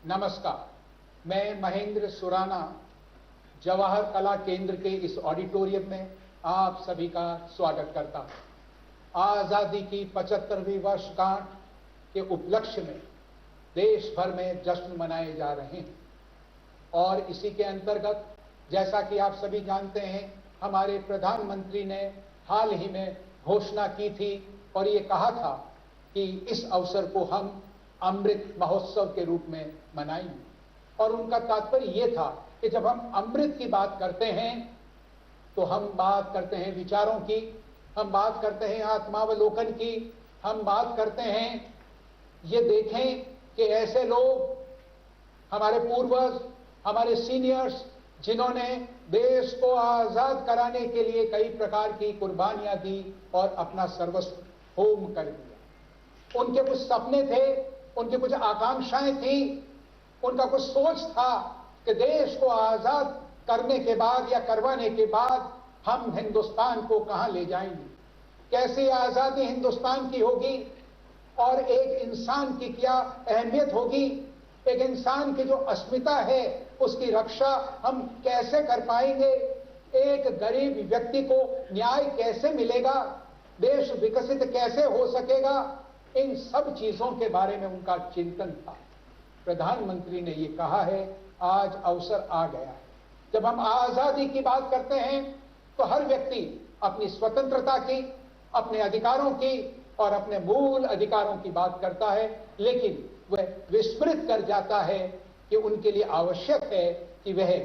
नमस्कार, मैं महेंद्र सुराना जवाहर कला केंद्र के इस ऑडिटोरियम में आप सभी का स्वागत करता हूं। आजादी की 75वीं वर्षगांठ के उपलक्ष्य में देश भर में जश्न मनाए जा रहे हैं और इसी के अंतर्गत जैसा कि आप सभी जानते हैं, हमारे प्रधानमंत्री ने हाल ही में घोषणा की थी और ये कहा था कि इस अवसर को हम अमृत महोत्सव के रूप में मनाएंगे। और उनका तात्पर्य ये था कि जब हम अमृत की बात करते हैं तो हम बात करते हैं विचारों की, हम बात करते हैं आत्मावलोकन की, हम बात करते हैं ये देखें कि ऐसे लोग, हमारे पूर्वज, हमारे सीनियर्स, जिन्होंने देश को आजाद कराने के लिए कई प्रकार की कुर्बानियां दी और अपना सर्वस्व होम कर दिया। उनके कुछ सपने थे, उनकी कुछ आकांक्षाएं थी, उनका कुछ सोच था कि देश को आजाद करने के बाद या करवाने के बाद हम हिंदुस्तान को कहां ले जाएंगे, कैसी आजादी हिंदुस्तान की होगी और एक इंसान की क्या अहमियत होगी, एक इंसान की जो अस्मिता है उसकी रक्षा हम कैसे कर पाएंगे, एक गरीब व्यक्ति को न्याय कैसे मिलेगा, देश विकसित कैसे हो सकेगा, इन सब चीजों के बारे में उनका चिंतन था। प्रधानमंत्री ने ये कहा है, आज अवसर आ गया है। जब हम आजादी की बात करते हैं तो हर व्यक्ति अपनी स्वतंत्रता की, अपने अधिकारों की और अपने मूल अधिकारों की बात करता है, लेकिन वह विस्मृत कर जाता है कि उनके लिए आवश्यक है कि वह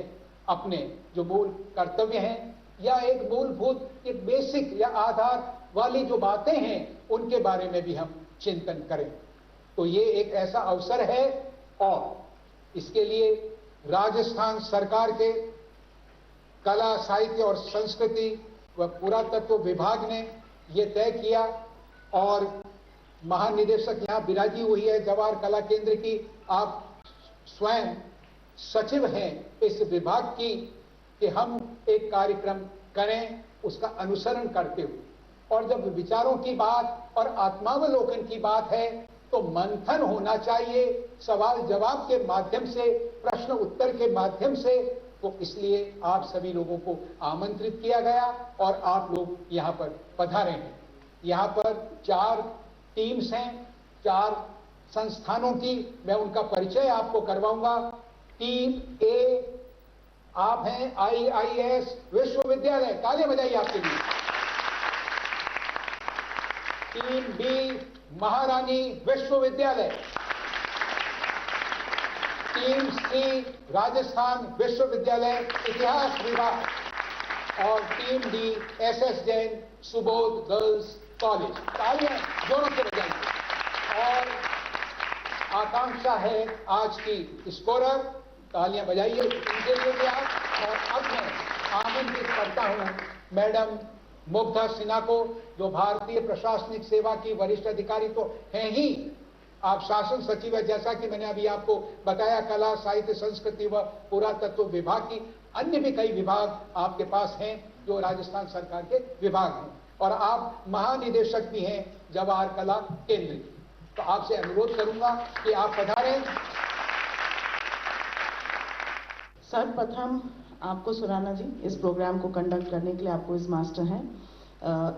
अपने जो मूल कर्तव्य हैं या एक मूलभूत, एक बेसिक या आधार वाली जो बातें हैं उनके बारे में भी हम चिंतन करें। तो ये एक ऐसा अवसर है और इसके लिए राजस्थान सरकार के कला, साहित्य और संस्कृति व पुरातत्व विभाग ने ये तय किया और महानिदेशक यहाँ विराजी हुई है जवाहर कला केंद्र की, आप स्वयं सचिव हैं इस विभाग की, कि हम एक कार्यक्रम करें उसका अनुसरण करते हुए। और जब विचारों की बात और आत्मावलोकन की बात है तो मंथन होना चाहिए, सवाल जवाब के माध्यम से, प्रश्न उत्तर के माध्यम से। तो इसलिए आप सभी लोगों को आमंत्रित किया गया और आप लोग यहाँ पर पधारे हैं। यहाँ पर 4 टीम्स हैं, 4 संस्थानों की, मैं उनका परिचय आपको करवाऊंगा। टीम ए आप हैं IIS विश्वविद्यालय, तालियां बजाइए आपके लिए। टीम बी महारानी विश्वविद्यालय, टीम सी राजस्थान विश्वविद्यालय इतिहास विभाग और team D SS Jain Subodh girls college. तालियां जोरों से बजाइए। और आकांक्षा है आज की स्कोरर, तालियां बजाइए उनके लिए भी आप। और अब मैं आमंत्रित करता हूं मैडम मुग्धा सिन्हा को, जो भारतीय प्रशासनिक सेवा की वरिष्ठ अधिकारी तो हैं ही, आप शासन सचिव है, जैसा कि मैंने अभी आपको बताया, कला, साहित्य, संस्कृति व पुरातत्व विभाग की अन्य भी कई विभाग आपके पास हैं जो राजस्थान सरकार के विभाग हैं, और आप महानिदेशक भी हैं जवाहर कला केंद्र की। तो आपसे अनुरोध करूंगा कि आप पधारें। सर्वप्रथम आपको सुराना जी, इस प्रोग्राम को कंडक्ट करने के लिए आपको इस मास्टर हैं।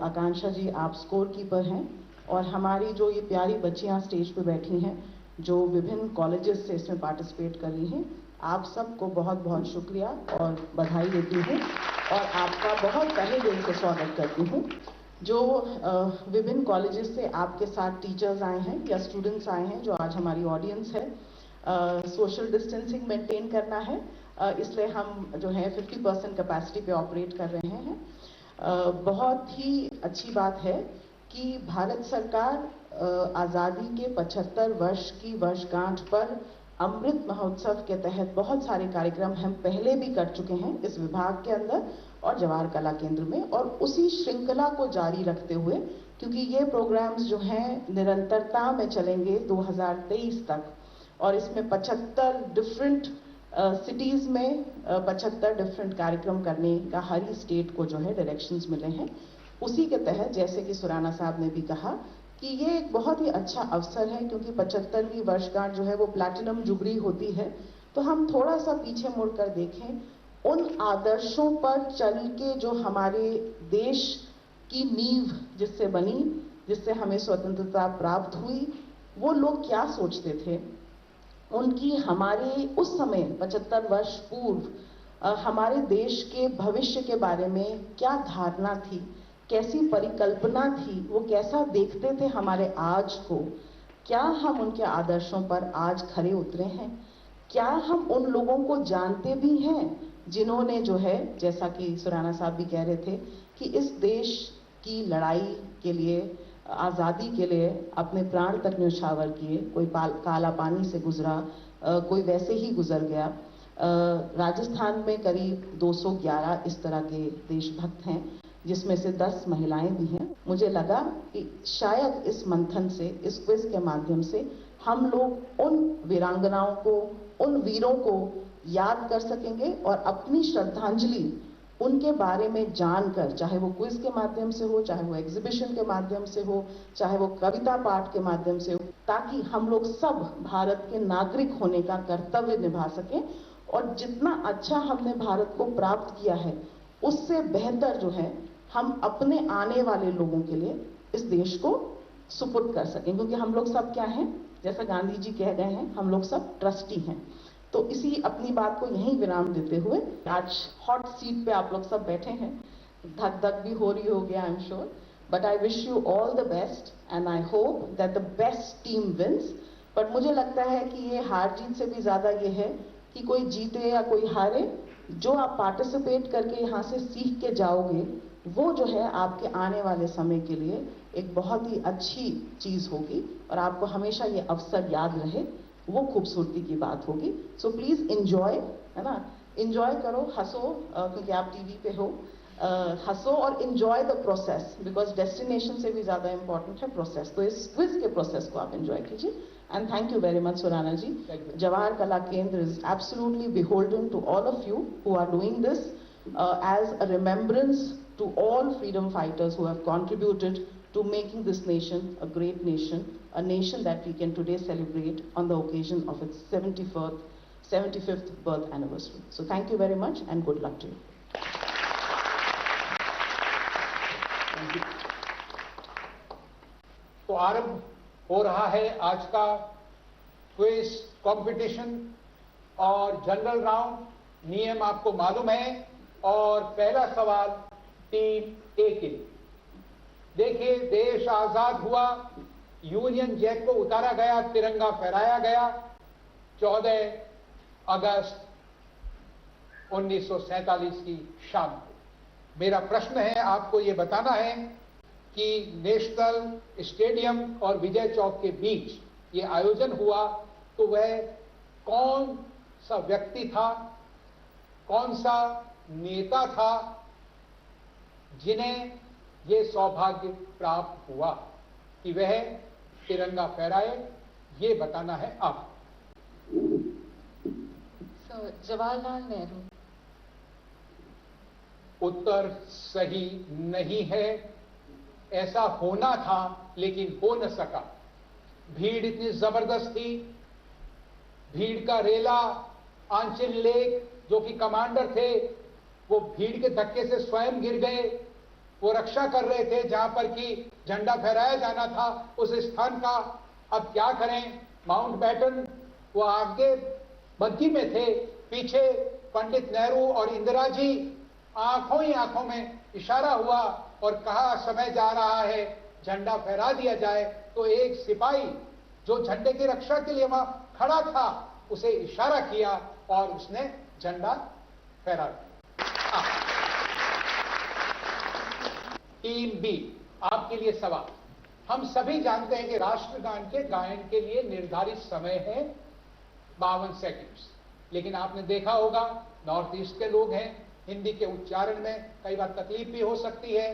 आकांक्षा जी आप स्कोर कीपर हैं और हमारी जो ये प्यारी बच्चियां स्टेज पे बैठी हैं जो विभिन्न कॉलेजेस से इसमें पार्टिसिपेट कर रही हैं, आप सबको बहुत बहुत शुक्रिया और बधाई देती हूँ और आपका बहुत तहे दिल से स्वागत करती हूँ। जो विभिन्न कॉलेजेस से आपके साथ टीचर्स आए हैं या स्टूडेंट्स आए हैं, जो आज हमारी ऑडियंस है, सोशल डिस्टेंसिंग मेंटेन करना है, इसलिए हम जो है 50% कैपेसिटी पे ऑपरेट कर रहे हैं। बहुत ही अच्छी बात है कि भारत सरकार आज़ादी के 75 वर्ष की वर्षगांठ पर अमृत महोत्सव के तहत बहुत सारे कार्यक्रम हम पहले भी कर चुके हैं इस विभाग के अंदर और जवाहर कला केंद्र में, और उसी श्रृंखला को जारी रखते हुए, क्योंकि ये प्रोग्राम्स जो हैं निरंतरता में चलेंगे 2023 तक, और इसमें 75 डिफरेंट सिटीज़ में 75 डिफरेंट कार्यक्रम करने का हर स्टेट को जो है डायरेक्शंस मिले हैं। उसी के तहत जैसे कि सुराना साहब ने भी कहा कि ये एक बहुत ही अच्छा अवसर है, क्योंकि 75वीं वर्षगांठ जो है वो प्लैटिनम जुबली होती है। तो हम थोड़ा सा पीछे मुड़कर देखें, उन आदर्शों पर चल के जो हमारे देश की नींव जिससे बनी, जिससे हमें स्वतंत्रता प्राप्त हुई, वो लोग क्या सोचते थे, उनकी हमारे उस समय 75 वर्ष पूर्व हमारे देश के भविष्य के बारे में क्या धारणा थी, कैसी परिकल्पना थी, वो कैसा देखते थे हमारे आज को, क्या हम उनके आदर्शों पर आज खरे उतरे हैं, क्या हम उन लोगों को जानते भी हैं जिन्होंने जो है, जैसा कि सुराना साहब भी कह रहे थे, कि इस देश की लड़ाई के लिए, आज़ादी के लिए अपने प्राण तक न्यौछावर किए। कोई काला पानी से गुजरा, कोई वैसे ही गुजर गया। राजस्थान में करीब 211 इस तरह के देशभक्त हैं, जिसमें से 10 महिलाएं भी हैं। मुझे लगा कि शायद इस मंथन से, इस क्विज के माध्यम से हम लोग उन वीरांगनाओं को, उन वीरों को याद कर सकेंगे और अपनी श्रद्धांजलि उनके बारे में जानकर, चाहे वो क्विज के माध्यम से हो, चाहे वो एग्जीबिशन के माध्यम से हो, चाहे वो कविता पाठ के माध्यम से हो, ताकि हम लोग सब भारत के नागरिक होने का कर्तव्य निभा सकें और जितना अच्छा हमने भारत को प्राप्त किया है, उससे बेहतर जो है हम अपने आने वाले लोगों के लिए इस देश को सुपुर्द कर सकें। क्योंकि हम लोग सब क्या हैं, जैसा गांधी जी कह गए हैं, हम लोग सब ट्रस्टी हैं। तो इसी अपनी बात को यहीं विराम देते हुए, आज हॉट सीट पे आप लोग सब बैठे हैं, धक धक भी हो रही होगी I am sure, but I wish you all the best and I hope that the best team wins. But मुझे लगता है कि ये हार जीत से भी ज्यादा ये है कि कोई जीते या कोई हारे, जो आप पार्टिसिपेट करके यहाँ से सीख के जाओगे, वो जो है आपके आने वाले समय के लिए एक बहुत ही अच्छी चीज होगी और आपको हमेशा ये अवसर याद रहे, वो खूबसूरती की बात होगी। सो प्लीज एंजॉय, है ना, एंजॉय करो, हंसो, क्योंकि आप टीवी पे हो, हंसो और enjoy the process, because destination से भी ज्यादा इंपॉर्टेंट है प्रोसेस। तो इस क्विज के प्रोसेस को आप एंजॉय कीजिए and thank you very much Surana ji. Jawahar Kala Kendra is absolutely beholden to all of you who are doing this as a remembrance to all freedom fighters who have contributed to making this nation a great nation, a nation that we can today celebrate on the occasion of its 75th birth anniversary. So thank you very much and good luck to you. तो आरंभ हो रहा है आज का quiz competition और general round. नियम आपको मालूम है और पहला सवाल टीम ए के लिए। देखिए, देश आजाद हुआ, यूनियन जैक को उतारा गया, तिरंगा फहराया गया 14 अगस्त 1947 की शाम को। मेरा प्रश्न है, आपको यह बताना है कि नेशनल स्टेडियम और विजय चौक के बीच ये आयोजन हुआ, तो वह कौन सा व्यक्ति था, कौन सा नेता था जिन्हें ये सौभाग्य प्राप्त हुआ कि वह तिरंगा फहराए, ये बताना है आप। जवाहरलाल नेहरू। उत्तर सही नहीं है। ऐसा होना था लेकिन हो न सका। भीड़ इतनी जबरदस्त थी, भीड़ का रेला आंचल लेक जो कि कमांडर थे, वो भीड़ के धक्के से स्वयं गिर गए। वो रक्षा कर रहे थे जहां पर कि झंडा फहराया जाना था उस स्थान का। अब क्या करें, माउंटबेटन वो आगे बग्गी में थे, पीछे पंडित नेहरू और इंदिरा जी। आंखों ही आंखों में इशारा हुआ और कहा समय जा रहा है, झंडा फहरा दिया जाए। तो एक सिपाही जो झंडे की रक्षा के लिए वहां खड़ा था, उसे इशारा किया और उसने झंडा फहरा दिया। टीम बी, आपके लिए सवाल। हम सभी जानते हैं कि राष्ट्रगान के गायन के लिए निर्धारित समय है 52 सेकंड्स, लेकिन आपने देखा होगा नॉर्थ ईस्ट के लोग हैं, हिंदी के उच्चारण में कई बार तकलीफ भी हो सकती है,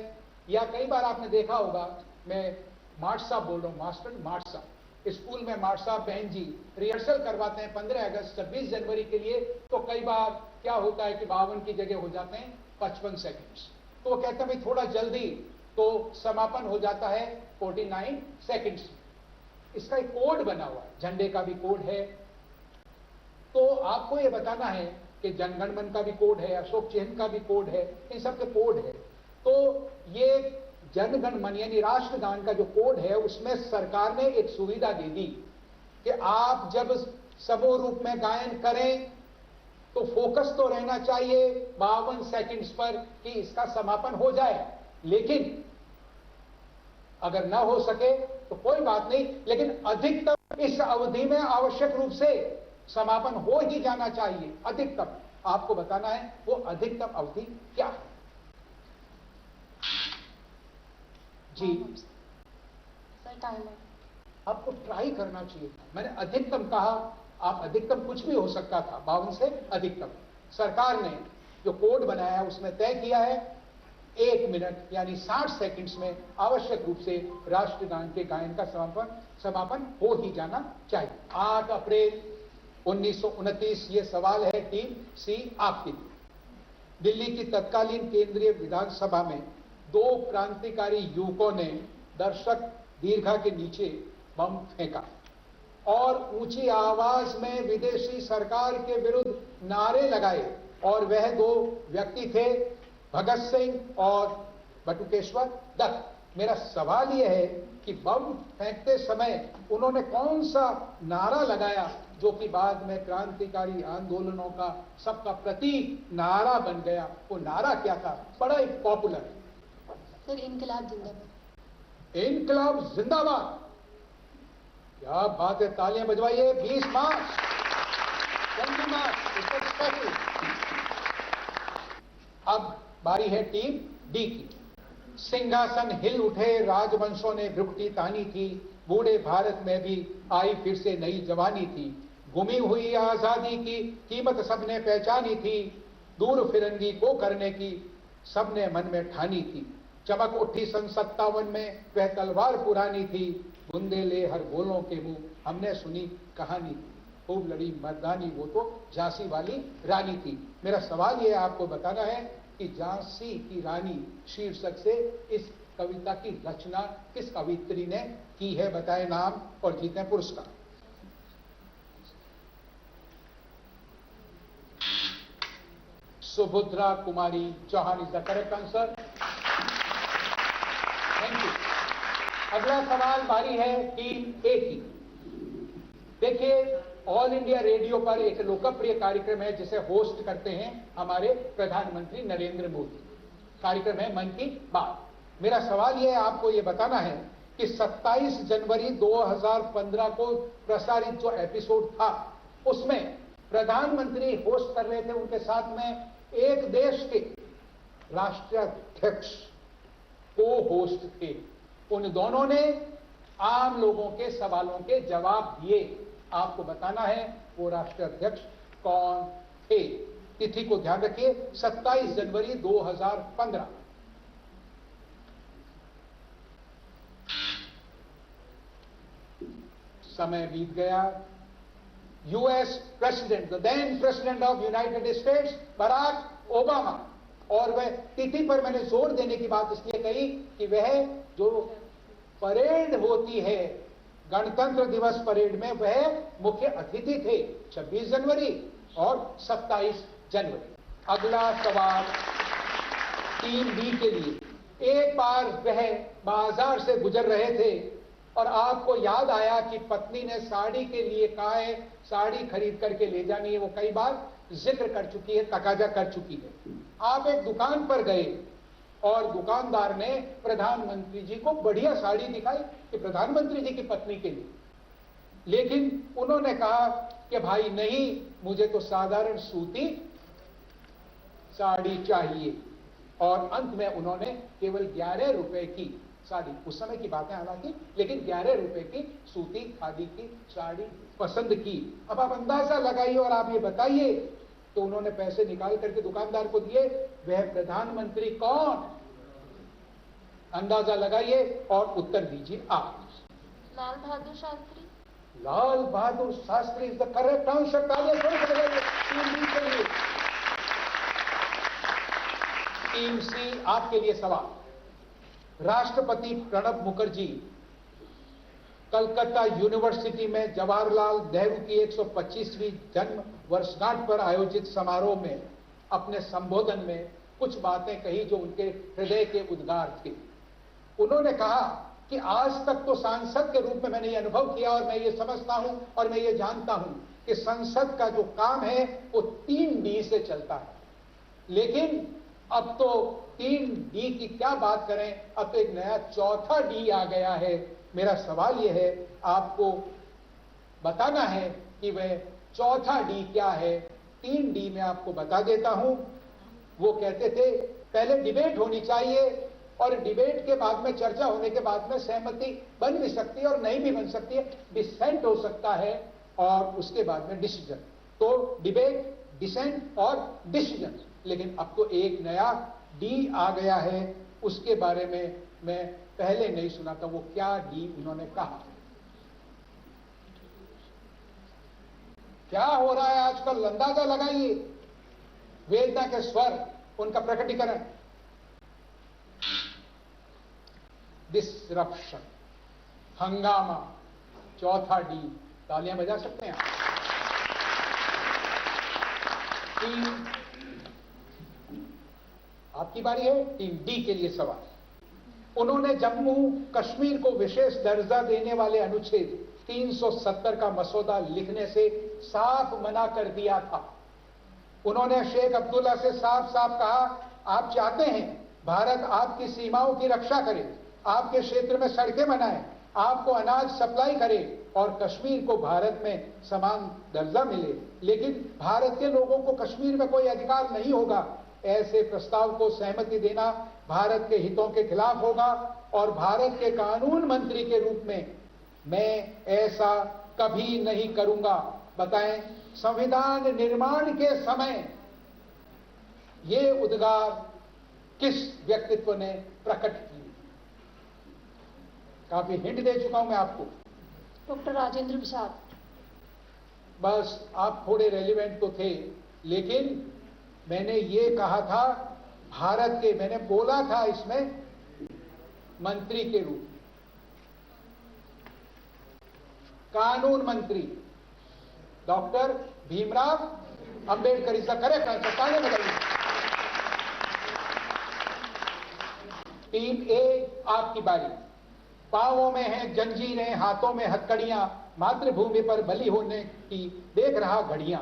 या कई बार आपने देखा होगा, मैं मार्ट साहब बोल रहा हूं, मास्टर मार्ट साहब, स्कूल में मार्ट साहब बहन जी रिहर्सल करवाते हैं 15 अगस्त 26 जनवरी के लिए, तो कई बार क्या होता है कि 52 की जगह हो जाते हैं 55 सेकंड्स। तो वो कहते हैं भाई थोड़ा जल्दी, तो समापन हो जाता है 49 सेकंड्स। इसका एक कोड बना हुआ है, झंडे का भी कोड है। तो आपको यह बताना है कि जनगण मन का भी कोड है, अशोक चिन्ह का भी कोड है, इन सब के कोड है। तो ये जनगण मन यानी राष्ट्रगान का जो कोड है, उसमें सरकार ने एक सुविधा दे दी कि आप जब समूह रूप में गायन करें तो फोकस तो रहना चाहिए 52 सेकंड्स पर कि इसका समापन हो जाए। लेकिन अगर ना हो सके तो कोई बात नहीं, लेकिन अधिकतम इस अवधि में आवश्यक रूप से समापन हो ही जाना चाहिए। अधिकतम आपको बताना है वो अधिकतम अवधि क्या है। जी सर टाइमर आपको ट्राई करना चाहिए। मैंने अधिकतम कहा, आप अधिकतम कुछ भी हो सकता था, 52 से अधिकतम। सरकार ने जो कोड बनाया है उसमें तय किया है 1 मिनट यानी 60 सेकंड्स में आवश्यक रूप से राष्ट्रगान के गायन का समापन हो ही जाना चाहिए। 8 अप्रैल 1929 ये सवाल है टीम सी आपकी। दिल्ली की तत्कालीन केंद्रीय विधानसभा में 2 क्रांतिकारी युवकों ने दर्शक दीर्घा के नीचे बम फेंका और ऊंची आवाज में विदेशी सरकार के विरुद्ध नारे लगाए। और वह 2 व्यक्ति थे भगत सिंह और बटुकेश्वर दत्त। मेरा सवाल यह है कि बम फेंकते समय उन्होंने कौन सा नारा लगाया जो कि बाद में क्रांतिकारी आंदोलनों का सबका प्रतीक नारा बन गया। वो नारा क्या था? बड़ा ही पॉपुलर। सर इनकलाब जिंदाबाद। इनकलाब जिंदाबाद। क्या बात है, तालियां बजवाइए। 20 मार्च 20 मार्च। अब बारी है टीम डी की। सिंहासन हिल उठे, राजवंशों ने भ्रुकुटी तानी थी, बूढ़े भारत में भी आई फिर से नई जवानी थी। गुमी हुई आजादी की कीमत सबने पहचानी थी, दूर फिरंगी को करने की सबने मन में ठानी थी। चमक उठी सन 57 में वह तलवार पुरानी थी, बुंदेले हर गोलों के मुंह हमने सुनी कहानी। खूब लड़ी मर्दानी वो तो झांसी वाली रानी थी। मेरा सवाल ये आपको बताना है कि झांसी की रानी शीर्षक से इस कविता की रचना किस कवित्री ने की है? बताएं नाम और जीतें पुरस्कार। Subhadra Kumari Chauhan is the correct answer. Thank you. अगला सवाल बारी है टीम ए की। देखिए, ऑल इंडिया रेडियो पर एक लोकप्रिय कार्यक्रम है जिसे होस्ट करते हैं हमारे प्रधानमंत्री नरेंद्र मोदी। कार्यक्रम है मन की बात। मेरा सवाल यह है, आपको यह बताना है कि 27 जनवरी 2015 को प्रसारित जो एपिसोड था उसमें प्रधानमंत्री होस्ट कर रहे थे, उनके साथ में एक देश के राष्ट्राध्यक्ष को होस्ट थे। उन दोनों ने आम लोगों के सवालों के जवाब दिए। आपको बताना है वो राष्ट्राध्यक्ष कौन थे। तिथि को ध्यान रखिए, 27 जनवरी 2015। समय बीत गया। US president, the then president of United States Barack Obama. और वह तिथि पर मैंने जोर देने की बात इसलिए कही कि वह जो परेड होती है गणतंत्र दिवस परेड में वह मुख्य अतिथि थे 26 जनवरी और 27 जनवरी। अगला सवाल टीम बी के लिए। एक बार वह बाजार से गुजर रहे थे और आपको याद आया कि पत्नी ने साड़ी के लिए कहा है, साड़ी खरीद करके ले जानी है। वो कई बार जिक्र कर चुकी है, तकाजा कर चुकी है। आप एक दुकान पर गए और दुकानदार ने प्रधानमंत्री जी को बढ़िया साड़ी दिखाई कि प्रधानमंत्री जी की पत्नी के लिए, लेकिन उन्होंने कहा कि भाई नहीं, मुझे तो साधारण सूती साड़ी चाहिए। और अंत में उन्होंने केवल 11 रुपए की साड़ी, उस समय की बातें हालांकि, लेकिन 11 रुपए की सूती खादी की साड़ी पसंद की। अब आप अंदाजा लगाइए और आप ये बताइए। तो उन्होंने पैसे निकाल करके दुकानदार को दिए। वह प्रधानमंत्री कौन? अंदाजा लगाइए और उत्तर दीजिए आप। Lal Bahadur Shastri. Lal Bahadur Shastri is the correct answer. Team C आपके लिए सवाल। राष्ट्रपति प्रणब मुखर्जी कलकत्ता यूनिवर्सिटी में जवाहरलाल नेहरू की 125वीं जन्म वर्षगांठ पर आयोजित समारोह में अपने संबोधन में कुछ बातें कही जो उनके हृदय के उद्गार थे। उन्होंने कहा कि आज तक तो सांसद के रूप में मैंने ये अनुभव किया और मैं ये समझता हूं और मैं ये जानता हूं कि संसद का जो काम है वो 3D से चलता है, लेकिन अब तो 3D की क्या बात करें, अब तो एक नया चौथा D आ गया है। मेरा सवाल यह है, आपको बताना है कि वह चौथा D क्या है। 3D में आपको बता देता हूं। वो कहते थे पहले डिबेट होनी चाहिए और डिबेट के बाद में, चर्चा होने के बाद में सहमति बन भी सकती है और नहीं भी बन सकती है, डिसेंट हो सकता है और उसके बाद में डिसीजन। तो डिबेट, डिसेंट और डिसीजन। लेकिन अब तो एक नया डी आ गया है, उसके बारे में मैं पहले नहीं सुना था। वो क्या डी उन्होंने कहा? क्या हो रहा है आजकल, अंदाजा लगाइए। वेदना के स्वर, उनका प्रकटीकरण। डिसरप्शन, हंगामा, चौथा डी। तालियां बजा सकते हैं आप। आपकी बारी है। टीम डी के लिए सवाल। उन्होंने जम्मू कश्मीर को विशेष दर्जा देने वाले अनुच्छेद 370 का मसौदा लिखने से साफ मना कर दिया था। उन्होंने शेख अब्दुल्ला से साफ साफ कहा, आप चाहते हैं भारत आपकी सीमाओं की रक्षा करे, आपके क्षेत्र में सड़कें बनाए, आपको अनाज सप्लाई करे और कश्मीर को भारत में समान दर्जा मिले, लेकिन भारत के लोगों को कश्मीर में कोई अधिकार नहीं होगा। ऐसे प्रस्ताव को सहमति देना भारत के हितों के खिलाफ होगा और भारत के कानून मंत्री के रूप में मैं ऐसा कभी नहीं करूंगा। बताएं, संविधान निर्माण के समय ये उद्गार किस व्यक्तित्व ने प्रकट किए? काफी हिंट दे चुका हूं मैं आपको। डॉक्टर राजेंद्र प्रसाद। बस आप थोड़े रेलिवेंट तो थे, लेकिन मैंने ये कहा था भारत के, मैंने बोला था इसमें मंत्री के रूप, कानून मंत्री डॉक्टर भीमराव अंबेडकर। इसका करेक्ट आंसर तालियां बजाइए। टीम ए, आपकी बारी। पांवों में है जंजीरें, हाथों में हथकड़ियां, मातृभूमि पर बलि होने की देख रहा घड़ियां।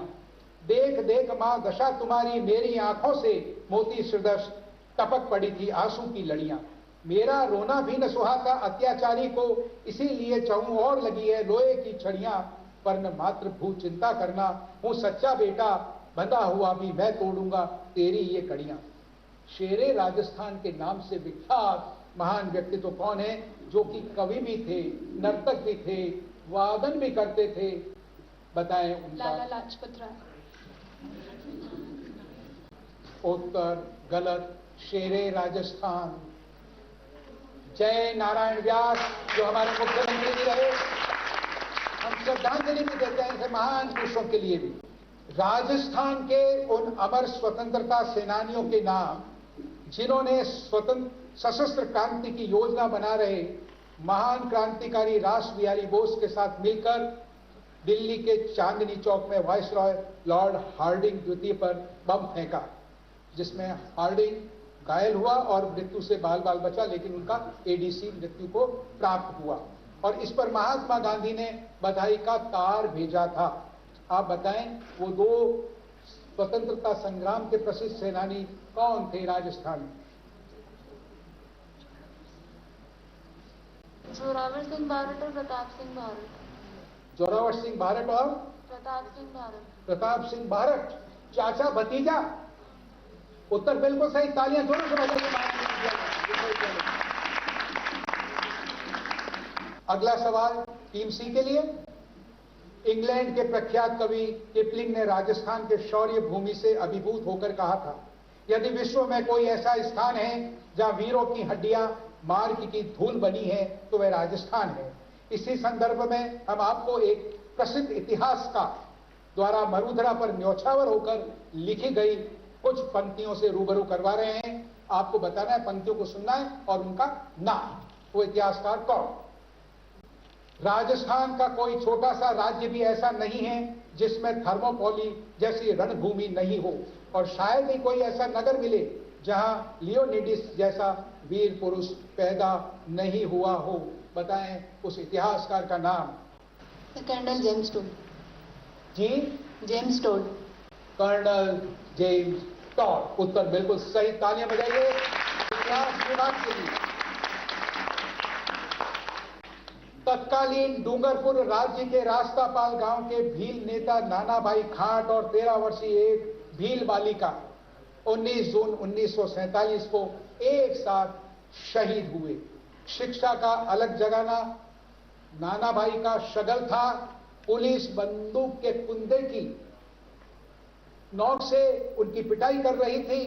देख देख मां दशा तुम्हारी, मेरी आंखों से मोती सदृश टपक पड़ी थी आंसू की लड़ियां। मेरा रोना भी न सुहाता अत्याचारी को, इसीलिए चाहूं और लगी है लोहे की छड़ियां। पर न मातृभू चिंता करना, हूं सच्चा बेटा, बंधा हुआ भी मैं तोड़ूंगा तेरी ये कड़ियां। शेरे राजस्थान के नाम से विख्यात महान व्यक्तित्व कौन है, जो कि कवि भी थे, नर्तक भी थे, वादन भी करते थे? बताएं उनका। लाला लाजपत राय। उत्तर गलत। शेरे राजस्थान जय नारायण व्यास, जो हमारे मुख्यमंत्री भी रहे। हम श्रद्धांजलि भी देते हैं ऐसे महान पुरुषों के लिए भी। राजस्थान के उन अमर स्वतंत्रता सेनानियों के नाम जिन्होंने सशस्त्र क्रांति की योजना बना रहे महान क्रांतिकारी रास बिहारी बोस के साथ मिलकर दिल्ली के चांदनी चौक में वायसरॉय लॉर्ड हार्डिंग द्वितीय पर बम फेंका, जिसमें हार्डिंग घायल हुआ और मृत्यु से बाल बाल बचा, लेकिन उनका एडीसी मृत्यु को प्राप्त हुआ। और इस पर महात्मा गांधी ने बधाई का तार भेजा था। आप बताएं, वो दो स्वतंत्रता संग्राम के प्रसिद्ध सेनानी कौन थे राजस्थान में? जोरावर सिंह भारत और प्रताप सिंह भारत। जोरावर सिंह भारत और प्रताप सिंह भारत। प्रताप सिंह भारत, चाचा भतीजा। उत्तर बिल्कुल सही। तालियां जोरों से बजाइए। अगला सवाल टीम सी के लिए। इंग्लैंड के प्रख्यात कवि किपलिंग ने राजस्थान के शौर्य भूमि से अभिभूत होकर कहा था, यदि विश्व में कोई ऐसा स्थान है जहां वीरों की हड्डियां मार्ग की धूल बनी है तो वह राजस्थान है। इसी संदर्भ में हम आपको एक प्रसिद्ध इतिहासकार द्वारा मरुधरा पर न्योछावर होकर लिखी गई कुछ पंक्तियों से रूबरू करवा रहे हैं। आपको बताना है, पंक्तियों को सुनना है और उनका नाम। वो इतिहासकार कौन? राजस्थान का कोई छोटा सा राज्य भी ऐसा नहीं है जिसमें थर्मोपोली जैसी रणभूमि नहीं हो, और शायद ही कोई ऐसा नगर मिले जहां लियोनिडिस जैसा वीर पुरुष पैदा नहीं हुआ हो। बताएं उस इतिहासकार का नाम। Colonel James Tod. जी, James Tod. Colonel James Tod. उत्तर बिल्कुल सही, तालियां बजाइए इतिहास विभाग के लिए। तत्कालीन डूंगरपुर राज्य के रास्तापाल गांव के भील नेता नानाभाई खाट और 13 वर्षीय एक भील बालिका 19 जून 1947 को एक साथ शहीद हुए। शिक्षा का अलग जगाना नानाभाई का शगल था। पुलिस बंदूक के कुंदे की नोक से उनकी पिटाई कर रही थी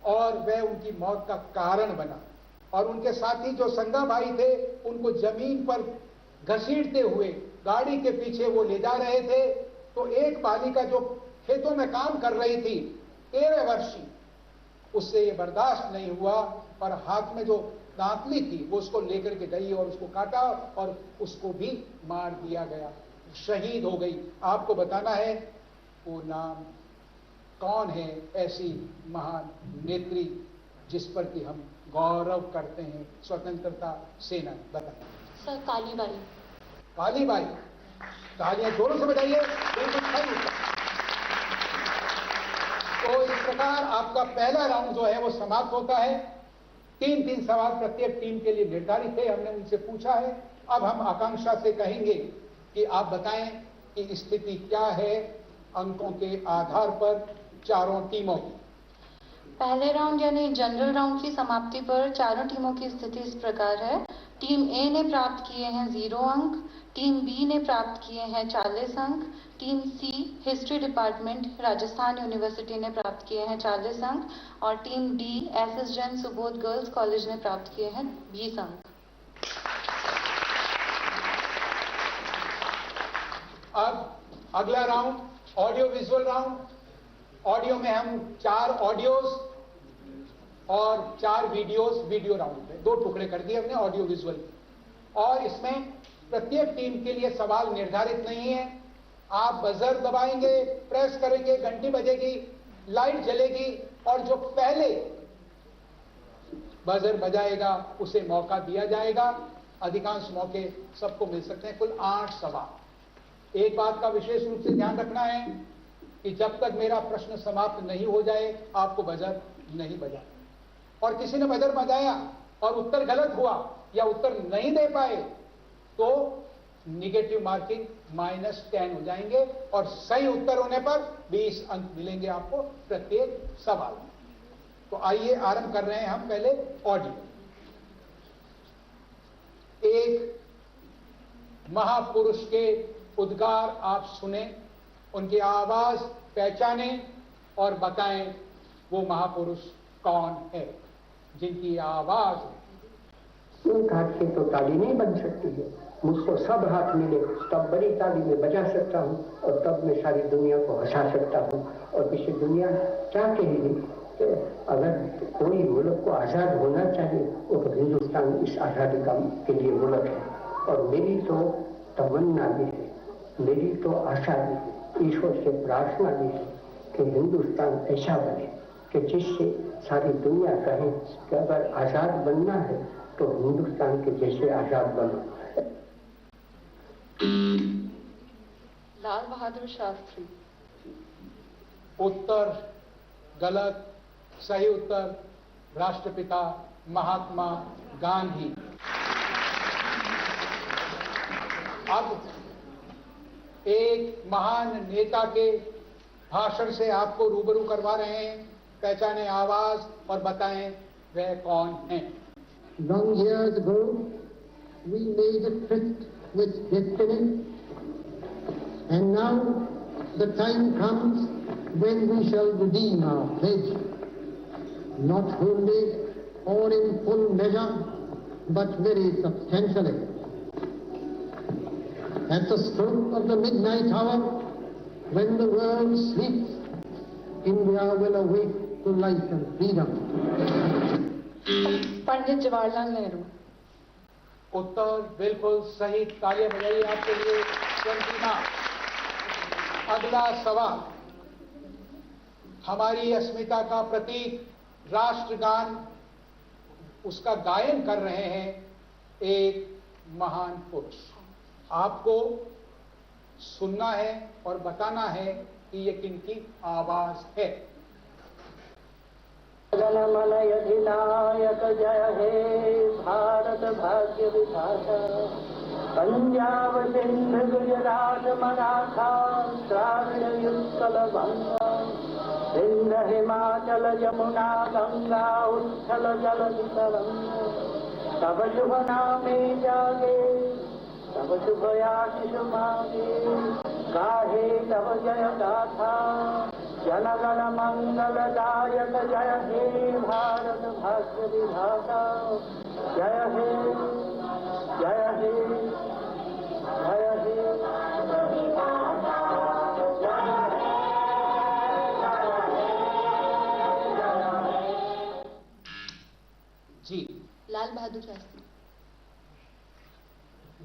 और वह उनकी मौत का कारण बना, और उनके साथी जो संगा भाई थे उनको जमीन पर घसीटते हुए गाड़ी के पीछे वो ले जा रहे थे। तो एक बालिका जो खेतों में काम कर रही थी 13 वर्षीय, उससे ये बर्दाश्त नहीं हुआ, पर हाथ में जो दांतली थी वो उसको लेकर के गई और उसको काटा और उसको भी मार दिया गया, शहीद हो गई। आपको बताना है वो नाम कौन है, ऐसी महान नेत्री जिस पर कि हम गौरव करते हैं, स्वतंत्रता सेनानी। बताइए सर, कालीबाई। कालीबाई। तालियां जोरों से बजाइए, बिल्कुल सही उत्तर। तो इस प्रकार आपका पहला राउंड जो है वो समाप्त होता है। 3-3 सवाल प्रत्येक टीम के लिए निर्धारित थे, हमने उनसे पूछा है। अब हम आकांक्षा से कहेंगे कि आप बताएं कि स्थिति क्या है अंकों के आधार पर चारों टीमों की। पहले राउंड यानी जनरल राउंड की समाप्ति पर चारों टीमों की स्थिति इस प्रकार है। टीम ए ने प्राप्त किए हैं 0 अंक, टीम बी ने प्राप्त किए हैं 40 अंक, टीम सी हिस्ट्री डिपार्टमेंट राजस्थान यूनिवर्सिटी ने प्राप्त किए हैं 40 अंक, और team D SS Jain Subodh girls college ने प्राप्त किए हैं 20 अंक। अब अगला round audio visual round. Audio में हम 4 ऑडियोज और 4 वीडियोज, वीडियो राउंड में 2 टुकड़े कर दिए हमने ऑडियो विजुअल, और इसमें प्रत्येक टीम के लिए सवाल निर्धारित नहीं है। आप बजर दबाएंगे, प्रेस करेंगे, घंटी बजेगी, लाइट जलेगी, और जो पहले बजर बजाएगा उसे मौका दिया जाएगा। अधिकांश मौके सबको मिल सकते हैं। कुल 8 सवाल। एक बात का विशेष रूप से ध्यान रखना है कि जब तक मेरा प्रश्न समाप्त नहीं हो जाए आपको बजर नहीं बजाना, और किसी ने बजर बजाया और उत्तर गलत हुआ या उत्तर नहीं दे पाए तो निगेटिव मार्किंग -10 हो जाएंगे, और सही उत्तर होने पर 20 अंक मिलेंगे आपको प्रत्येक सवाल में। तो आइए आरंभ कर रहे हैं हम पहले ऑडियो। एक महापुरुष के उद्गार आप सुने, उनकी आवाज पहचाने और बताएं वो महापुरुष कौन है जिनकी आवाज। एक हाथ से तो ताली नहीं बन सकती है, मुझको सब हाथ मिले तब बड़ी ताली में बजा सकता हूँ, और तब मैं सारी दुनिया को हंसा सकता हूँ। और पीछे दुनिया क्या कहेगी कि अगर कोई मुल्क को आज़ाद होना चाहिए तो हिंदुस्तान इस आज़ादी के लिए मुल्क है। और मेरी तो तमन्ना भी है, मेरी तो आशा भी है, ईश्वर से प्रार्थना भी है कि हिंदुस्तान ऐसा बने कि जिससे सारी दुनिया कहे कि अगर आज़ाद बनना है तो हिंदुस्तान के जैसे आज़ाद बनो। लाल बहादुर शास्त्री। उत्तर गलत, सही उत्तर राष्ट्रपिता महात्मा गांधी। अब एक महान नेता के भाषण से आपको रूबरू करवा रहे हैं। पहचाने आवाज और बताएं वह कौन है। Long years ago, we made a tryst with destiny, and now the time comes when we shall redeem our pledge, not wholly or in full measure, but very substantially. At the stroke of the midnight hour, when the world sleeps, India will awake to life and freedom. पंडित जवाहरलाल नेहरू। उत्तर बिल्कुल सही, तालियां बजाइए आपके लिए। संकीना, अगला सवाल हमारी अस्मिता का प्रतीक राष्ट्रगान, उसका गायन कर रहे हैं एक महान पुरुष। आपको सुनना है और बताना है कि ये किनकी आवाज है। जनमन अधिनायक जय हे भारत भाग्य विधाता, पंजाब सिंध गुजरात मराठा द्राविड़ उत्कल बंगा, सिंध हिमाचल यमुना गंगा उत्कल जलधि तरंगा, तब शुभ नामे जागे तब शुभ आशीष मांगे, गाहे तब जय गाथा, जनगण मंगलदायक जय हे भारत भाग्य विधाता, जय हे जय हे जय हे। जी, लाल बहादुर शास्त्री।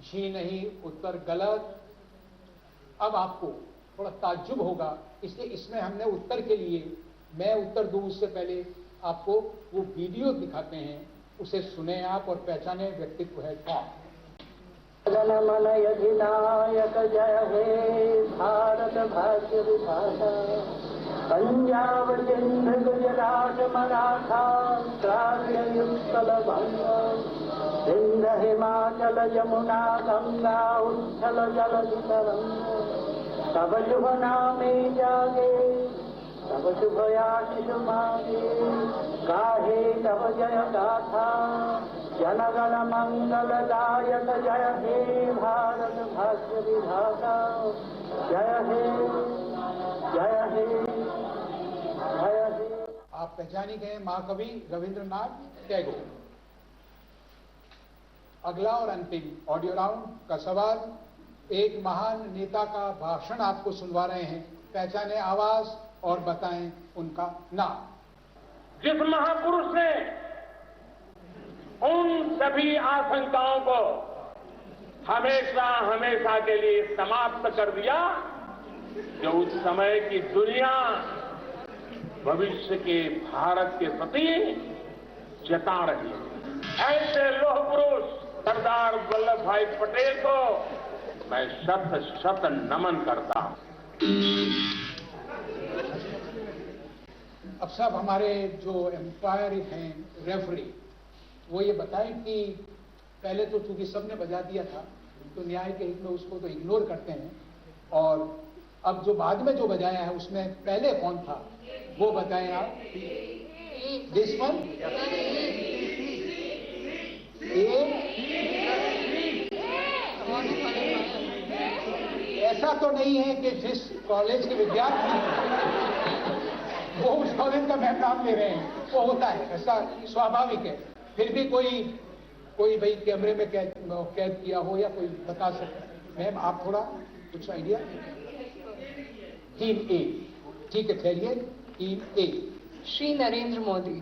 जी नहीं, उत्तर गलत। अब आपको थोड़ा ताज्जुब होगा, इसलिए इसमें हमने उत्तर के लिए, मैं उत्तर दूं उससे पहले आपको वो वीडियो दिखाते हैं, उसे सुने आप और पहचाने व्यक्तित्व है कौन। जनमन अधिनायक जय हे भारत भाग्य विधाता, पंजाब सिंध गुजरात मराठा द्राविड़ उत्कल बंगा, सिंध हिमाचल यमुना गंगा उत्कल जलधि तरंगा, तब शुभ नामे जागे तब शुभ आशीष मांगे, गाहे तब जय गाथा, जनगण मंगलदायक जय हे भारत भाग्य विधाता, जय हे जय हे जय हे। आप पहचानी गए महाकवि रविंद्रनाथ टैगोर। अगला और अंतिम ऑडियो राउंड का सवाल, एक महान नेता का भाषण आपको सुनवा रहे हैं, पहचाने आवाज और बताएं उनका नाम। जिस महापुरुष ने उन सभी आशंकाओं को हमेशा हमेशा के लिए समाप्त कर दिया जो उस समय की दुनिया भविष्य के भारत के प्रति जता रही है, ऐसे लौह पुरुष सरदार वल्लभ भाई पटेल को मैं शत शत नमन करता हूं। अब सब हमारे जो एम्पायर हैं रेफरी, वो ये बताएं कि पहले तो चूंकि सबने बजा दिया था तो न्याय के हित में उसको तो इग्नोर करते हैं, और अब जो बाद में जो बजाया है उसमें पहले कौन था वो बताएं आप। दिस वन ऐसा तो नहीं है कि जिस कॉलेज के विद्यार्थी वो उस कॉलेज का मैम नाम ले रहे हैं, वो होता है, ऐसा स्वाभाविक है। फिर भी कोई भाई कैमरे में कैद किया हो या कोई बता सकता है। मैम आप थोड़ा कुछ आइडिया। टीम ए, ठीक है, ठहरिए। Team A, Shri Narendra Modi.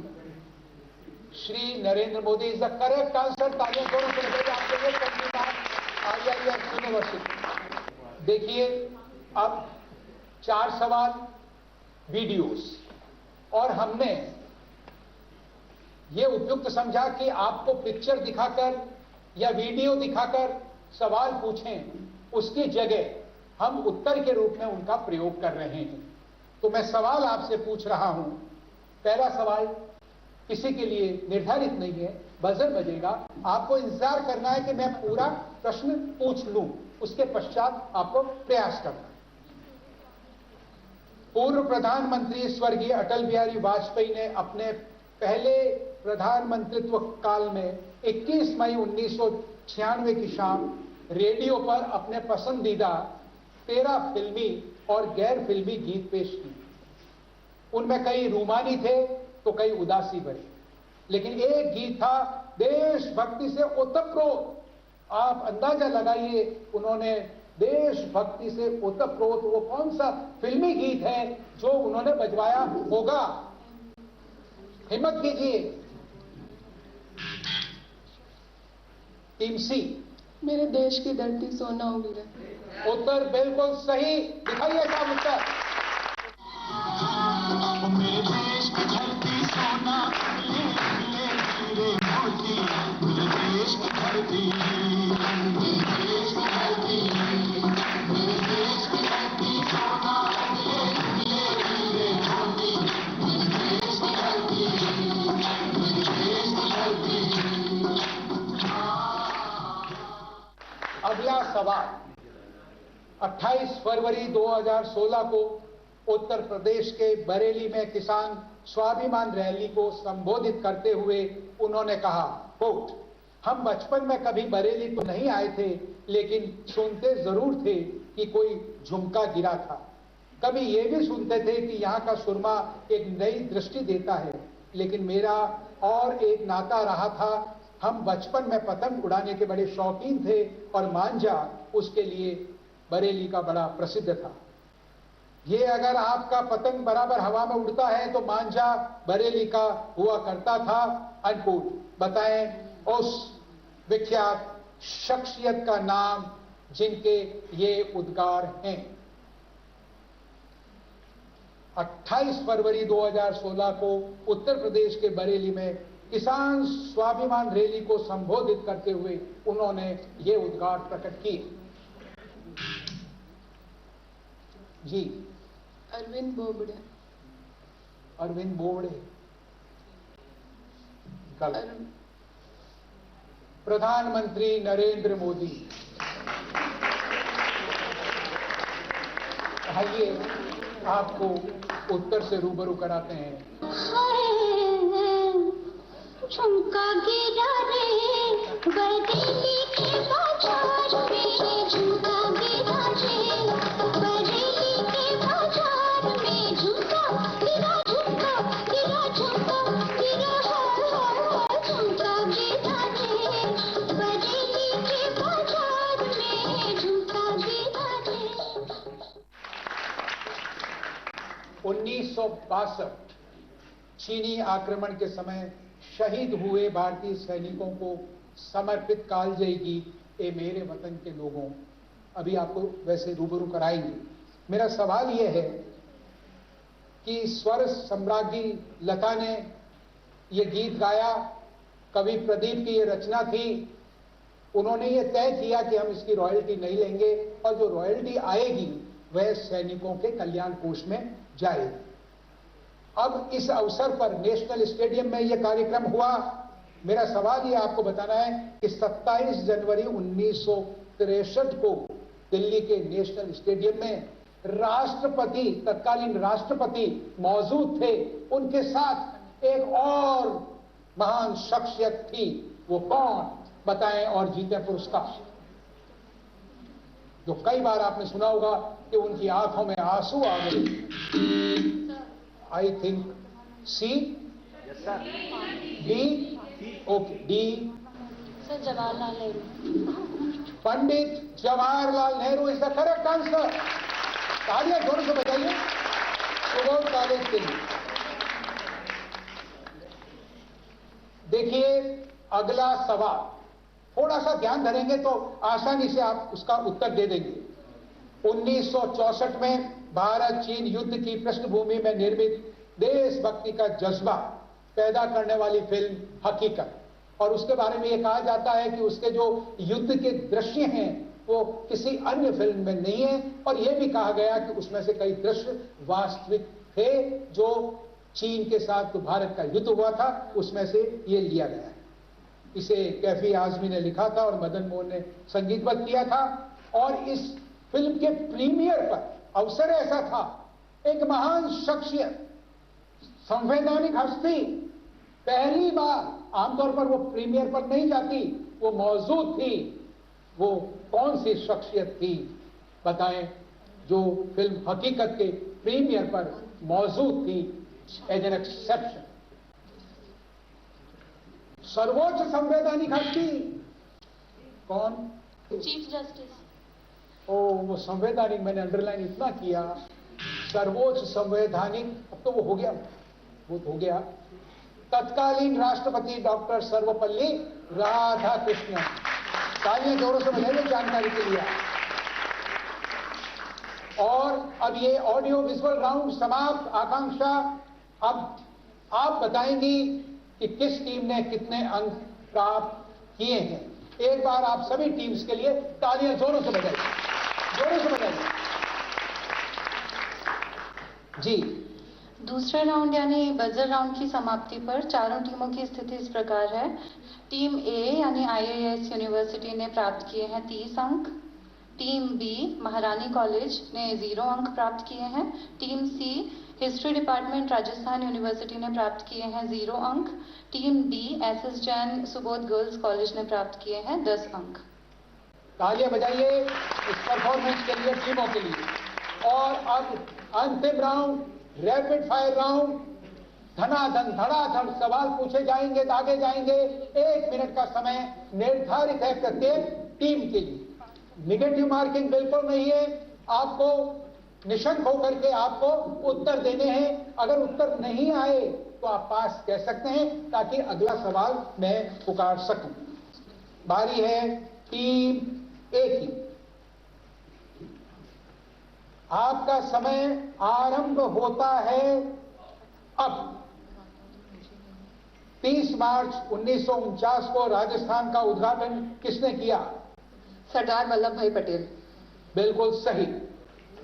Shri Narendra Modi is the correct answer. तालियां जोरों से बजाइए आपके लिए। IIS university. देखिए अब 4 सवाल वीडियोस, और हमने ये उपयुक्त समझा कि आपको पिक्चर दिखाकर या वीडियो दिखाकर सवाल पूछें, उसकी जगह हम उत्तर के रूप में उनका प्रयोग कर रहे हैं। तो मैं सवाल आपसे पूछ रहा हूं। पहला सवाल किसी के लिए निर्धारित नहीं है, बजर बजेगा, आपको इंतजार करना है कि मैं पूरा प्रश्न पूछ लूं, उसके पश्चात आपको प्रयास करना। पूर्व प्रधानमंत्री स्वर्गीय अटल बिहारी वाजपेयी ने अपने पहले प्रधानमंत्रित्व काल में 21 मई 1996 की शाम रेडियो पर अपने पसंदीदा 13 फिल्मी और गैर फिल्मी गीत पेश किए। उनमें कई रूमानी थे तो कई उदासी भरे, लेकिन एक गीत था देशभक्ति से ओतप्रोत। आप अंदाजा लगाइए उन्होंने देशभक्ति से ओतप्रोत वो कौन सा फिल्मी गीत है जो उन्होंने बजवाया होगा। हिम्मत कीजिए। टीम सी, मेरे देश की धरती सोना उगले। उत्तर बिल्कुल सही। दिखाइए साहब उत्तर। मेरे देश की धरती सोना उगले उगले हीरे मोती, मेरे देश की धरती, मेरे देश की धरती, मेरे देश की धरती सोना उगले उगले हीरे मोती, मेरे देश की धरती, मेरे देश की धरती। अगला सवाल, 28 फरवरी 2016 को उत्तर प्रदेश के बरेली में किसान स्वाभिमान रैली को संबोधित करते हुए उन्होंने कहा, कोट, हम बचपन में कभी बरेली तो नहीं आए थे, लेकिन सुनते जरूर थे कि कोई झुमका गिरा था। कभी ये भी सुनते थे कि यहाँ का सुरमा एक नई दृष्टि देता है, लेकिन मेरा और एक नाता रहा था। हम बचपन में पतंग उड़ाने के बड़े शौकीन थे और मांझा उसके लिए बरेली का बड़ा प्रसिद्ध था। ये अगर आपका पतंग बराबर हवा में उड़ता है तो मांझा बरेली का हुआ करता था। अनकोट। बताएं उस विख्यात शख्सियत का नाम जिनके ये उद्गार हैं। 28 फरवरी 2016 को उत्तर प्रदेश के बरेली में किसान स्वाभिमान रैली को संबोधित करते हुए उन्होंने ये उद्गार प्रकट किए। जी। अरविंद बोबड़े। अरविंद बोबड़े। प्रधानमंत्री नरेंद्र मोदी। आइए आपको उत्तर से रूबरू कराते हैं। झुमका गिरा रे बरेली के बाजार में, झुमका गिरा रे बरेली के बाजार में, झुमका गिरा झुमका गिरा झुमका गिरा, झुमका गिरा रे बरेली के बाजार में, झुमका गिरा रे। 1962 चीनी आक्रमण के समय शहीद हुए भारतीय सैनिकों को समर्पित कालजयी गीत ए मेरे वतन के लोगों अभी आपको वैसे रूबरू कराएंगे। मेरा सवाल यह है कि स्वर सम्राज्ञी लता ने यह गीत गाया, कवि प्रदीप की यह रचना थी। उन्होंने ये तय किया कि हम इसकी रॉयल्टी नहीं लेंगे और जो रॉयल्टी आएगी वह सैनिकों के कल्याण कोष में जाएगी। अब इस अवसर पर नेशनल स्टेडियम में यह कार्यक्रम हुआ। मेरा सवाल यह आपको बताना है कि 27 जनवरी 1963 को दिल्ली के नेशनल स्टेडियम में राष्ट्रपति, तत्कालीन राष्ट्रपति मौजूद थे। उनके साथ एक और महान शख्सियत थी। वो कौन? बताएं और जीते पुरस्कार। जो कई बार आपने सुना होगा कि उनकी आंखों में आंसू आ गए। I think C, D, okay, D. Sir Jawaharlal Nehru. Pandit Jawaharlal Nehru is the correct answer. तालियां जोर से बजाइए सुबोध कॉलेज के लिए। देखिए अगला सवाल, थोड़ा सा ध्यान धरेंगे तो आसानी से आप उसका उत्तर दे देंगे। 1964 में भारत चीन युद्ध की पृष्ठभूमि में निर्मित देशभक्ति का जज्बा पैदा करने वाली फिल्म हकीकत, और उसके बारे में यह कहा जाता है कि उसके जो युद्ध के दृश्य हैं वो किसी अन्य फिल्म में नहीं है, और यह भी कहा गया कि उसमें से कई दृश्य वास्तविक थे। जो चीन के साथ जो भारत का युद्ध हुआ था उसमें से ये लिया गया है। इसे कैफी आजमी ने लिखा था और मदन मोहन ने संगीतबद्ध किया था। और इस फिल्म के प्रीमियर पर अवसर ऐसा था, एक महान शख्सियत, संवैधानिक हस्ती पहली बार, आमतौर पर वो प्रीमियर पर नहीं जाती, वो मौजूद थी। वो कौन सी शख्सियत थी बताएं जो फिल्म हकीकत के प्रीमियर पर मौजूद थी एज एन एक्सेप्शन? सर्वोच्च संवैधानिक हस्ती कौन? Chief justice. ओ वो संवैधानिक, मैंने अंडरलाइन इतना किया, सर्वोच्च संवैधानिक, अब तो वो हो गया, वो हो गया। तत्कालीन राष्ट्रपति डॉक्टर सर्वपल्ली राधाकृष्णन। तालियां जोरों से बजाइए जानकारी के लिए। और अब ये ऑडियो विजुअल राउंड समाप्त। आकांक्षा, अब आप बताएंगी कि किस टीम ने कितने अंक प्राप्त किए हैं। एक बार आप सभी टीम्स के लिए तालियां जोरों से बजाइए, जोरों से बजाइए जी। दूसरे राउंड यानी बजर राउंड की समाप्ति पर चारों टीमों की स्थिति इस प्रकार है। टीम ए यानी IIS यूनिवर्सिटी ने प्राप्त किए हैं 30 अंक। टीम बी महारानी कॉलेज ने 0 अंक प्राप्त किए हैं। टीम सी हिस्ट्री डिपार्टमेंट राजस्थान यूनिवर्सिटी ने प्राप्त किए हैं 0 अंक। Team D SS Jain Subodh girls college ने प्राप्त किए हैं 10 अंक। तालियां बजाइए इस परफॉर्मेंस के लिए, टीमों के लिए। और अब अंतिम राउंड, रैपिड फायर राउंड। धनाधन धड़ाधड़ सवाल पूछे जाएंगे, दागे जाएंगे। 1 मिनट का समय निर्धारित है प्रत्येक टीम के लिए। निगेटिव मार्किंग बिल्कुल नहीं है। आपको निशंक होकर के आपको उत्तर देने हैं। अगर उत्तर नहीं आए तो आप पास कह सकते हैं, ताकि अगला सवाल मैं पुकार सकूं। बारी है टीम ए की। आपका समय आरंभ होता है अब। 30 मार्च 1949 को राजस्थान का उद्घाटन किसने किया? सरदार वल्लभ भाई पटेल। बिल्कुल सही।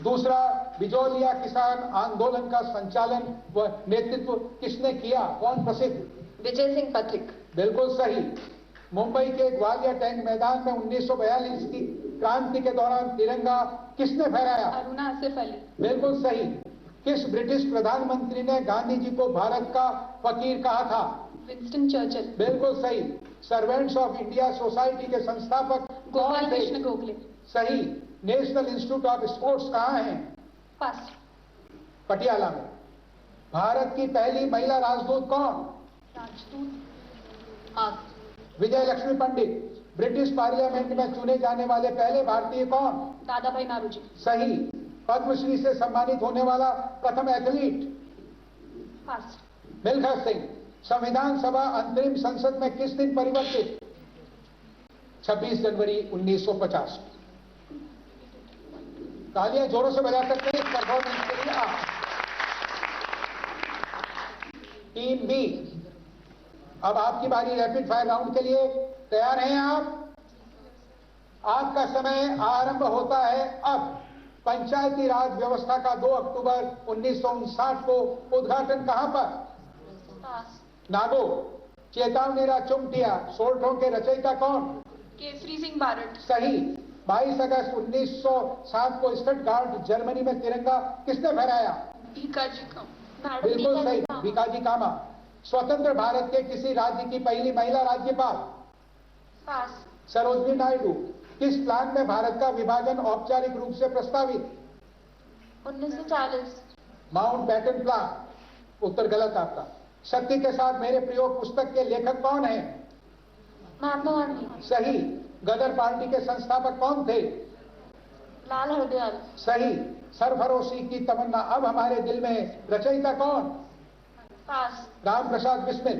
दूसरा, बिजौलिया किसान आंदोलन का संचालन व नेतृत्व किसने किया? कौन प्रसिद्ध? विजय सिंह पथिक। बिल्कुल सही। मुंबई के ग्वालियर टैंक मैदान में 1942 की क्रांति के दौरान तिरंगा किसने फहराया? अरुणा आसिफ अली। बिल्कुल सही। किस ब्रिटिश प्रधानमंत्री ने गांधी जी को भारत का फकीर कहा था? Winston Churchill. बिल्कुल सही। सर्वेंट्स ऑफ इंडिया सोसाइटी के संस्थापक गोपाल कृष्ण गोखले। सही। नेशनल इंस्टीट्यूट ऑफ स्पोर्ट्स कहाँ है? पास। पटियाला में। भारत की पहली महिला राजदूत कौन? राजदूत विजय लक्ष्मी पंडित। ब्रिटिश पार्लियामेंट में चुने जाने वाले पहले भारतीय कौन? दादा भाई नारोजी। सही। पद्मश्री से सम्मानित होने वाला प्रथम एथलीट? पास। मिल्खा सिंह। संविधान सभा अंतरिम संसद में किस दिन परिवर्तित? 26 जनवरी 1950। तालियां जोरों से बजा सकते हैं इस परफॉर्मेंस के लिए आप। टीम बी, अब आपकी बारी रैपिड फायर राउंड के लिए। तैयार हैं आप? आपका समय आरंभ होता है अब। पंचायती राज व्यवस्था का 2 अक्टूबर 1959 को उद्घाटन कहां पर? पास। नागौर। चेतावनी चुमटिया सोल्टों के रचयिता कौन? केसरी सिंह बारट। सही। 22 अगस्त 1907 को स्टटगार्ट जर्मनी में तिरंगा किसने फहराया? भिकाजी कामा। बिल्कुल सही। भिकाजी कामा। स्वतंत्र भारत के किसी राज्य की पहली महिला राज्यपाल? पास। सरोजिनी नायडू। किस प्लान में भारत का विभाजन औपचारिक रूप से प्रस्तावित? 1940। Mountbatten plan. उत्तर गलत आपका। सत्य के साथ मेरे प्रयोग पुस्तक के लेखक कौन है? महात्मा गांधी। सही। गदर पार्टी के संस्थापक कौन थे? लाल हरदयाल। सही। सरफरोशी की तमन्ना अब हमारे दिल में रचयिता कौन? पास। राम प्रसाद बिस्मिल।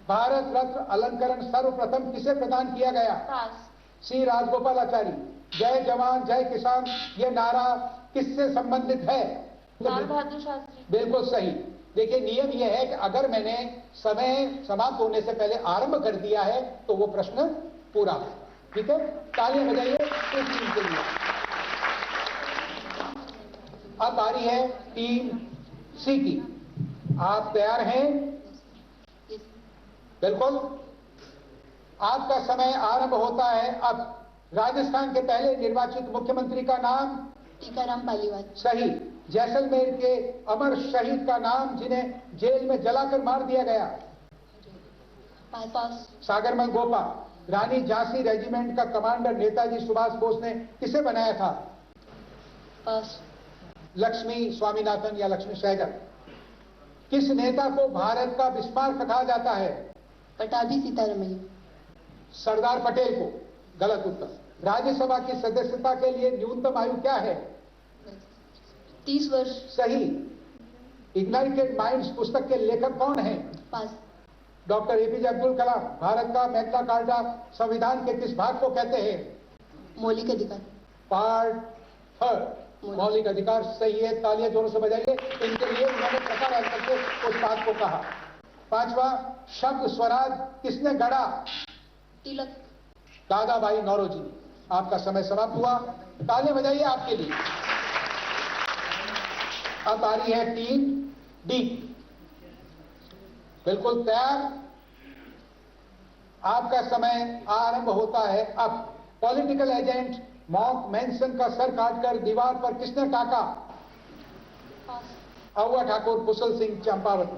भारत रत्न अलंकरण सर्वप्रथम किसे प्रदान किया गया? पास। सी राजगोपालाचारी। जय जवान जय किसान ये नारा किससे संबंधित है? लाल बहादुर शास्त्री। बिल्कुल सही। देखिए, नियम यह है कि अगर मैंने समय समाप्त होने से पहले आरंभ कर दिया है तो वो प्रश्न पूरा है। ठीक है, तालियां बजाइए इस टीम के लिए। अब बारी है टीम सी की। आप तैयार हैं? बिल्कुल। आपका समय आरंभ होता है अब। राजस्थान के पहले निर्वाचित मुख्यमंत्री का नाम? टीकाराम पालीवाल। सही। जैसलमेर के अमर शहीद का नाम जिन्हें जेल में जलाकर मार दिया गया? पास। सागरमल गोपा। रानी झांसी रेजिमेंट का कमांडर नेताजी सुभाष बोस ने किसे बनाया था? पास। लक्ष्मी स्वामीनाथन या लक्ष्मी सहगल। किस नेता को भारत का बिस्मार्क कहा जाता है? पटाभी सीतारमैया। सरदार पटेल को। गलत उत्तर। राज्यसभा की सदस्यता के लिए न्यूनतम आयु क्या है? 30 वर्ष। सही। इग्नाइटेड माइंड्स पुस्तक के लेखक कौन हैं? पास। डॉक्टर एपीजे अब्दुल कलाम भारत का मैग्ना कार्टा संविधान के किस भाग को कहते हैं? मौलिक अधिकार। पार्ट थर्ड, मौलिक अधिकार सही है, तालियां जोरों से बजाइए इनके लिए। उन्होंने प्रकार अंतर से उस बात को कहा। पांचवा, शब्द स्वराज किसने गढ़ा? तिलक। दादा भाई नौरोजी। आपका समय समाप्त हुआ, तालियां बजाइए आपके लिए। अब आ रही है टीम डी, बिल्कुल तैयार। आपका समय आरंभ होता है अब। पॉलिटिकल एजेंट मॉन्क मैनसन का सर काटकर दीवार पर किसने टाका? अहुआ ठाकुर, कुशल सिंह चंपावती।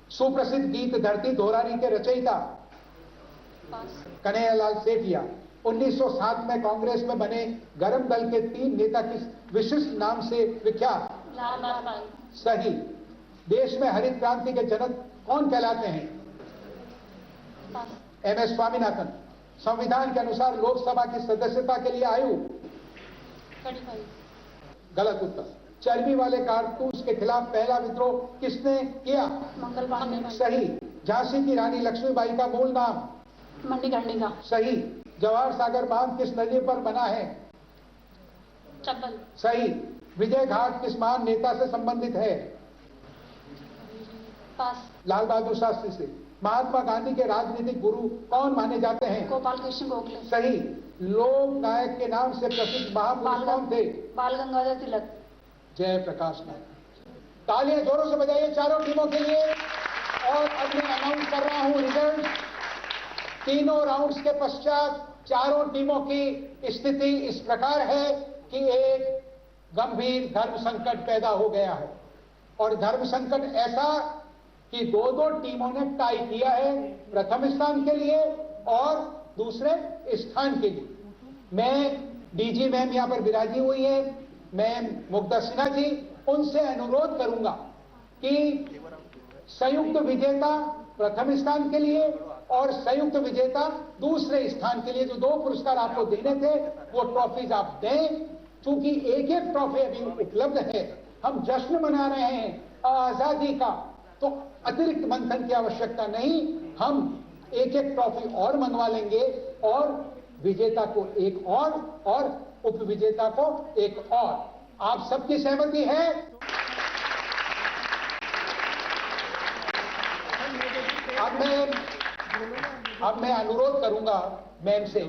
सुप्रसिद्ध गीत धरती दोहरानी के रचयिता? कन्हैयालाल सेठिया। 1907 में कांग्रेस में बने गरम दल के 3 नेता किस विशिष्ट नाम से विख्यात? सही। देश में हरित क्रांति के जनक कौन कहलाते हैं? एमएस स्वामीनाथन। संविधान के अनुसार लोकसभा की सदस्यता के लिए आयु? गलत उत्तर। चर्बी वाले कारतूस के खिलाफ पहला विद्रोह किसने किया? मंगल पांडे। सही। झांसी की रानी लक्ष्मीबाई का मूल नाम? मणिकर्णिका। सही। जवाहर सागर बांध किस नदी पर बना है? चंबल। सही। विजय घाट किस महान नेता से संबंधित है? पास। लाल बहादुर शास्त्री से। महात्मा गांधी के राजनीतिक गुरु कौन माने जाते हैं? गोपाल कृष्ण गोखले। सही। लोक नायक के नाम से प्रसिद्ध महापुरुष कौन थे? बाल गंगाधर तिलक। जय प्रकाश नारायण। तालियां जोरों से बजाइए चारों टीमों के लिए। और अब मैं अनाउंस कर रहा हूं रिजल्ट। तीनों राउंड्स के पश्चात चारों टीमों की स्थिति इस प्रकार है कि एक गंभीर धर्म संकट पैदा हो गया है। और धर्म संकट ऐसा कि दो टीमों ने टाई किया है, प्रथम स्थान के लिए और दूसरे स्थान के लिए। मैं डीजी मैम यहां पर विराजी हुई है, मैम मुग्धा सिन्हा जी, उनसे अनुरोध करूंगा कि संयुक्त विजेता प्रथम स्थान के लिए और संयुक्त विजेता दूसरे स्थान के लिए जो 2 पुरस्कार आपको देने थे वो ट्रॉफीज आप दें। चूंकि एक ट्रॉफी अभी उपलब्ध है, हम जश्न मना रहे हैं आजादी का, तो अतिरिक्त मंथन की आवश्यकता नहीं। हम एक ट्रॉफी और मंगवा लेंगे और विजेता को एक और उप विजेता को एक और। आप सबकी सहमति है? अब मैं अनुरोध करूंगा मैम से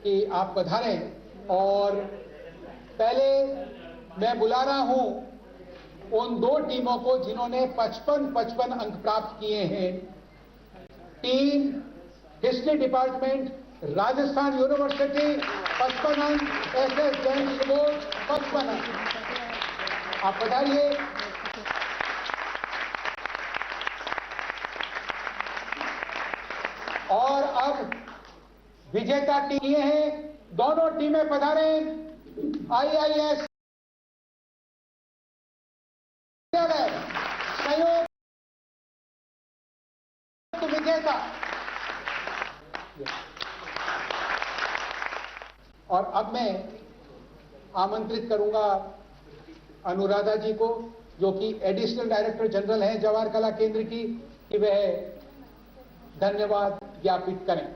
कि आप पधारें। और पहले मैं बुला रहा हूं उन 2 टीमों को जिन्होंने 55 अंक प्राप्त किए हैं। Team history department Rajasthan university 55 अंक, एसएस जैन बोर्ड 55 अंक। आप बताइए। और अब विजेता टीम ये है, दोनों टीमें पधारें। आईआईएस संयुक्त विजेता। और अब मैं आमंत्रित करूंगा अनुराधा जी को, जो कि एडिशनल डायरेक्टर जनरल हैं जवाहर कला केंद्र की, कि वह धन्यवाद ज्ञापित करें।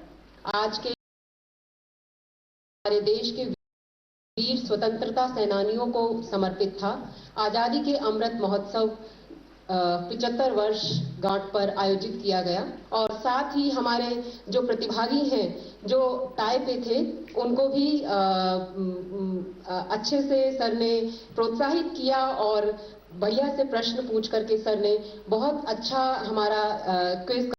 आज के हमारे देश के वीर स्वतंत्रता सेनानियों को समर्पित था। आजादी के अमृत महोत्सव 75 वर्ष गांठ पर आयोजित किया गया और साथ ही हमारे जो प्रतिभागी हैं जो टाई पे थे उनको भी अच्छे से सर ने प्रोत्साहित किया और बढ़िया से प्रश्न पूछ करके सर ने बहुत अच्छा हमारा क्विज